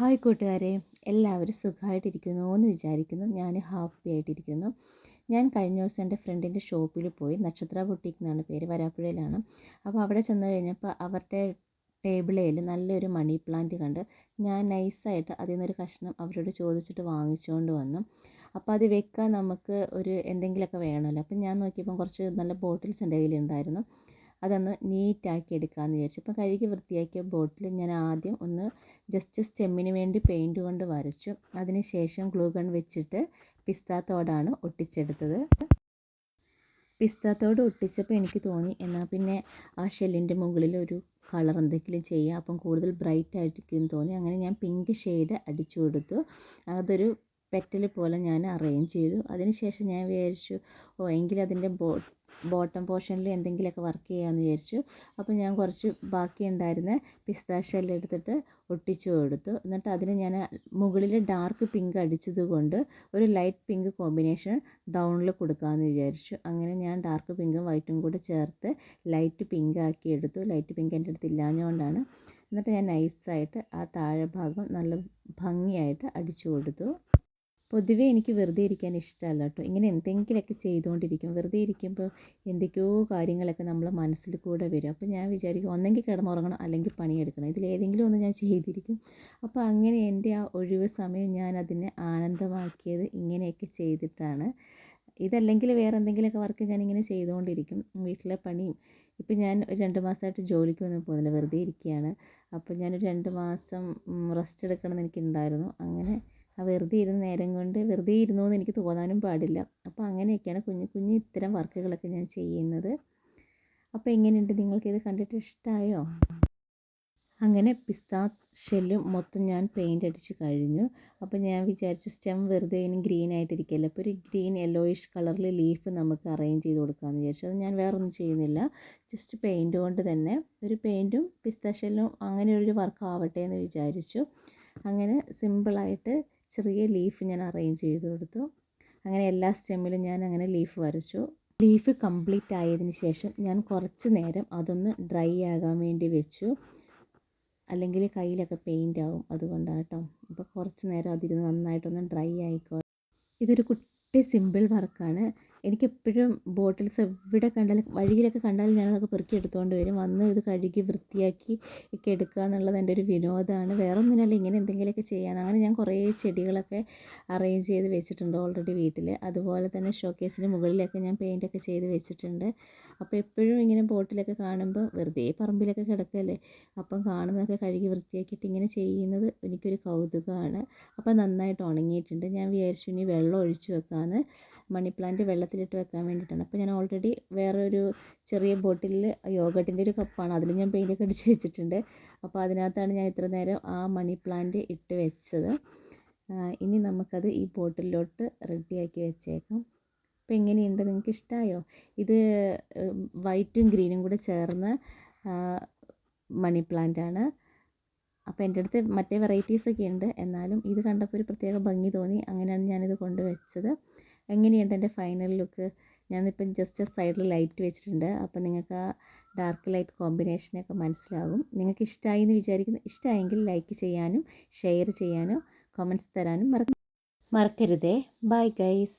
Hi കൂട്ടുകാരെ, എല്ലാവരും സുഖമായിട്ടിരിക്കുന്നു എന്ന് വിചാരിക്കുന്നു. ഞാൻ ഹാപ്പി ആയിട്ടിരിക്കുന്നു. ഞാൻ കഴിഞ്ഞ ദിവസം എൻ്റെ ഫ്രണ്ടിൻ്റെ ഷോപ്പിൽ പോയി. നക്ഷത്ര ബുട്ടീക്ക് എന്നാണ് പേര്, വരാപ്പുഴയിലാണ്. അപ്പോൾ അവിടെ ചെന്ന് കഴിഞ്ഞപ്പോൾ അവരുടെ ടേബിളിൽ നല്ലൊരു മണി പ്ലാന്റ് കണ്ട് ഞാൻ നൈസായിട്ട് അതിൽ നിന്നൊരു കഷ്ണം അവരോട് ചോദിച്ചിട്ട് വാങ്ങിച്ചുകൊണ്ട് വന്നു. അപ്പോൾ അത് വെക്കാൻ നമുക്ക് ഒരു എന്തെങ്കിലുമൊക്കെ വേണമല്ലോ. അപ്പം ഞാൻ നോക്കിയപ്പം കുറച്ച് നല്ല ബോട്ടിൽസ് എൻ്റെ കയ്യിലുണ്ടായിരുന്നു. അതൊന്ന് നീറ്റാക്കി എടുക്കാമെന്ന് വിചാരിച്ചു. അപ്പം കഴുകി വൃത്തിയാക്കിയ ബോട്ടിൽ ഞാൻ ആദ്യം ഒന്ന് ജസ്റ്റ് സ്റ്റെമ്മിന് വേണ്ടി പെയിൻറ്റ് കൊണ്ട് വരച്ചു. അതിനുശേഷം ഗ്ലൂ ഗൺ വെച്ചിട്ട് പിസ്താത്തോടാണ് ഒട്ടിച്ചെടുത്തത്. പിസ്താത്തോട് ഒട്ടിച്ചപ്പോൾ എനിക്ക് തോന്നി എന്നാൽ പിന്നെ ആ ഷെല്ലിൻ്റെ മുകളിൽ ഒരു കളർ എന്തെങ്കിലും ചെയ്യാം, അപ്പം കൂടുതൽ ബ്രൈറ്റ് ആയിരിക്കും തോന്നി. അങ്ങനെ ഞാൻ പിങ്ക് ഷെയ്ഡ് അടിച്ചു കൊടുത്തു. അതൊരു പെറ്റൽ പോലെ ഞാൻ അറേഞ്ച് ചെയ്തു. അതിനുശേഷം ഞാൻ വിചാരിച്ചു എങ്കിൽ അതിൻ്റെ ബോട്ടം പോർഷനിൽ എന്തെങ്കിലുമൊക്കെ വർക്ക് ചെയ്യാമെന്ന് വിചാരിച്ചു. അപ്പോൾ ഞാൻ കുറച്ച് ബാക്കി ഉണ്ടായിരുന്ന പിസ്താ എടുത്തിട്ട് ഒട്ടിച്ചു കൊടുത്തു. എന്നിട്ട് അതിന് ഞാൻ മുകളിൽ ഡാർക്ക് പിങ്ക് അടിച്ചത് കൊണ്ട് ഒരു ലൈറ്റ് പിങ്ക് കോമ്പിനേഷൻ ഡൗണിൽ കൊടുക്കാമെന്ന് വിചാരിച്ചു. അങ്ങനെ ഞാൻ ഡാർക്ക് പിങ്കും വൈറ്റും കൂടി ചേർത്ത് ലൈറ്റ് പിങ്ക് ആക്കി എടുത്തു. ലൈറ്റ് പിങ്ക് എൻ്റെ അടുത്ത് ഇല്ലാഞ്ഞുകൊണ്ടാണ്. എന്നിട്ട് ഞാൻ നൈസായിട്ട് ആ താഴെ ഭാഗം നല്ല ഭംഗിയായിട്ട് അടിച്ചു കൊടുത്തു. പൊതുവേ എനിക്ക് വെറുതെ ഇരിക്കാൻ ഇഷ്ടമല്ല കേട്ടോ. ഇങ്ങനെ എന്തെങ്കിലുമൊക്കെ ചെയ്തുകൊണ്ടിരിക്കും. വെറുതെ ഇരിക്കുമ്പോൾ എന്തൊക്കെയോ കാര്യങ്ങളൊക്കെ നമ്മളെ മനസ്സിൽ കൂടെ വരും. അപ്പോൾ ഞാൻ വിചാരിക്കും ഒന്നെങ്കിൽ കിടന്നുറങ്ങണം അല്ലെങ്കിൽ പണിയെടുക്കണം, ഇതിലേതെങ്കിലും ഒന്ന് ഞാൻ ചെയ്തിരിക്കും. അപ്പോൾ അങ്ങനെ എൻ്റെ ആ ഒഴിവ് സമയം ഞാൻ അതിനെ ആനന്ദമാക്കിയത് ഇങ്ങനെയൊക്കെ ചെയ്തിട്ടാണ്. ഇതല്ലെങ്കിൽ വേറെ എന്തെങ്കിലുമൊക്കെ വർക്ക് ഞാനിങ്ങനെ ചെയ്തുകൊണ്ടിരിക്കും. വീട്ടിലെ പണിയും ഇപ്പം ഞാൻ ഒരു 2 മാസമായിട്ട് ജോലിക്കൊന്നും പോകുന്നില്ല, വെറുതെ ഇരിക്കുകയാണ്. അപ്പോൾ ഞാനൊരു 2 മാസം റെസ്റ്റ് എടുക്കണമെന്ന് എനിക്കുണ്ടായിരുന്നു. അങ്ങനെ ആ വെറുതെ ഇരുന്ന നേരം കൊണ്ട് വെറുതെ ഇരുന്നു എന്ന് എനിക്ക് തോന്നാനും പാടില്ല. അപ്പോൾ അങ്ങനെയൊക്കെയാണ് കുഞ്ഞു കുഞ്ഞു ഇത്തരം വർക്കുകളൊക്കെ ഞാൻ ചെയ്യുന്നത്. അപ്പോൾ എങ്ങനെയുണ്ട്, നിങ്ങൾക്കിത് കണ്ടിട്ട് ഇഷ്ടമായോ? അങ്ങനെ പിസ്താ ഷെല്ലും മൊത്തം ഞാൻ പെയിൻ്റ് അടിച്ച് കഴിഞ്ഞു. അപ്പോൾ ഞാൻ വിചാരിച്ചു സ്റ്റെം വെറുതെ ഇനി ഗ്രീൻ ആയിട്ടിരിക്കുകയല്ലേ, അപ്പോൾ ഒരു ഗ്രീൻ യെല്ലോയിഷ് കളറിൽ ലീഫ് നമുക്ക് അറേഞ്ച് ചെയ്ത് കൊടുക്കാമെന്ന് വിചാരിച്ചു. അത് ഞാൻ വേറെ ഒന്നും ചെയ്യുന്നില്ല, ജസ്റ്റ് പെയിൻറ്റ് കൊണ്ട് തന്നെ ഒരു പെയിൻറ്റും പിസ്താ ഷെല്ലും അങ്ങനെ ഒരു വർക്ക് ആവട്ടെ എന്ന് വിചാരിച്ചു. അങ്ങനെ സിമ്പിളായിട്ട് ചെറിയ ലീഫ് ഞാൻ അറേഞ്ച് ചെയ്ത് കൊടുത്തു. അങ്ങനെ എല്ലാ സ്റ്റെമ്മിലും ഞാൻ അങ്ങനെ ലീഫ് വരച്ചു. ലീഫ് കംപ്ലീറ്റ് ആയതിന് ശേഷം ഞാൻ കുറച്ച് നേരം അതൊന്ന് ഡ്രൈ ആകാൻ വേണ്ടി വെച്ചു. അല്ലെങ്കിൽ കയ്യിലൊക്കെ പെയിൻ്റ് ആകും, അതുകൊണ്ടാണ് കേട്ടോ. അപ്പോൾ കുറച്ച് നേരം അതിരുന്ന് നന്നായിട്ടൊന്ന് ഡ്രൈ ആയിക്കോട്ടെ. ഇതൊരു കുട്ടി സിമ്പിൾ വർക്കാണ്. എനിക്കെപ്പോഴും ബോട്ടിൽസ് എവിടെ കണ്ടാലും വഴിയിലൊക്കെ കണ്ടാലും ഞാനതൊക്കെ പെറുക്കി എടുത്തുകൊണ്ട് വരും. വന്ന് ഇത് കഴുകി വൃത്തിയാക്കി ഒക്കെ എടുക്കുക എന്നുള്ളത് എൻ്റെ ഒരു വിനോദമാണ്. വേറെ ഒന്നിനല്ല, ഇങ്ങനെ എന്തെങ്കിലുമൊക്കെ ചെയ്യാൻ. അങ്ങനെ ഞാൻ കുറേ ചെടികളൊക്കെ അറേഞ്ച് ചെയ്ത് വെച്ചിട്ടുണ്ട് ഓൾറെഡി വീട്ടിൽ. അതുപോലെ തന്നെ ഷോക്കേസിന് മുകളിലൊക്കെ ഞാൻ പെയിൻ്റൊക്കെ ചെയ്ത് വെച്ചിട്ടുണ്ട്. അപ്പോൾ എപ്പോഴും ഇങ്ങനെ ബോട്ടിലൊക്കെ കാണുമ്പോൾ വെറുതെ പറമ്പിലൊക്കെ കിടക്കല്ലേ, അപ്പം കാണുന്നതൊക്കെ കഴുകി വൃത്തിയാക്കിയിട്ട് ഇങ്ങനെ ചെയ്യുന്നത് എനിക്കൊരു കൗതുകമാണ്. അപ്പോൾ നന്നായിട്ട് ഉണങ്ങിയിട്ടുണ്ട്. ഞാൻ വിചാരിച്ചു ഇനി വെള്ളം ഒഴിച്ച് വെക്കാമെന്ന്. മണി പ്ലാന്റ് വെള്ളത്തിലിട്ട് വെക്കാൻ വേണ്ടിയിട്ടാണ്. അപ്പോൾ ഞാൻ ഓൾറെഡി വേറൊരു ചെറിയ ബോട്ടിലിൽ യോഗട്ടിൻ്റെ ഒരു കപ്പാണ്, അതിൽ ഞാൻ പെയിൻ്റൊക്കെ അടിച്ച് വെച്ചിട്ടുണ്ട്. അപ്പോൾ അതിനകത്താണ് ഞാൻ ഇത്ര നേരം ആ മണി പ്ലാന്റ് ഇട്ട് വെച്ചത്. ഇനി നമുക്കത് ഈ ബോട്ടിലോട്ട് റെഡിയാക്കി വെച്ചേക്കാം. അപ്പോൾ എങ്ങനെയുണ്ട്, നിങ്ങൾക്ക് ഇഷ്ടമായോ? ഇത് വൈറ്റും ഗ്രീനും കൂടെ ചേർന്ന മണി പ്ലാന്റ് ആണ്. അപ്പോൾ എൻ്റെ അടുത്ത് മറ്റേ വെറൈറ്റീസൊക്കെ ഉണ്ട്, എന്നാലും ഇത് കണ്ടപ്പോൾ ഒരു പ്രത്യേക ഭംഗി തോന്നി. അങ്ങനെയാണ് ഞാനിത് കൊണ്ടുവച്ചത്. എങ്ങനെയുണ്ട് എൻ്റെ ഫൈനൽ ലുക്ക്? ഞാനിപ്പം ജസ്റ്റ് സൈഡിൽ ലൈറ്റ് വെച്ചിട്ടുണ്ട്, അപ്പോൾ നിങ്ങൾക്ക് ആ ഡാർക്ക് ലൈറ്റ് കോമ്പിനേഷനൊക്കെ മനസ്സിലാകും. നിങ്ങൾക്ക് ഇഷ്ടമായി എന്ന് വിചാരിക്കുന്നു. ഇഷ്ടമായെങ്കിൽ ലൈക്ക് ചെയ്യാനും ഷെയർ ചെയ്യാനും കമൻറ്റ്സ് തരാനും മറക്കരുതേ. Bye guys.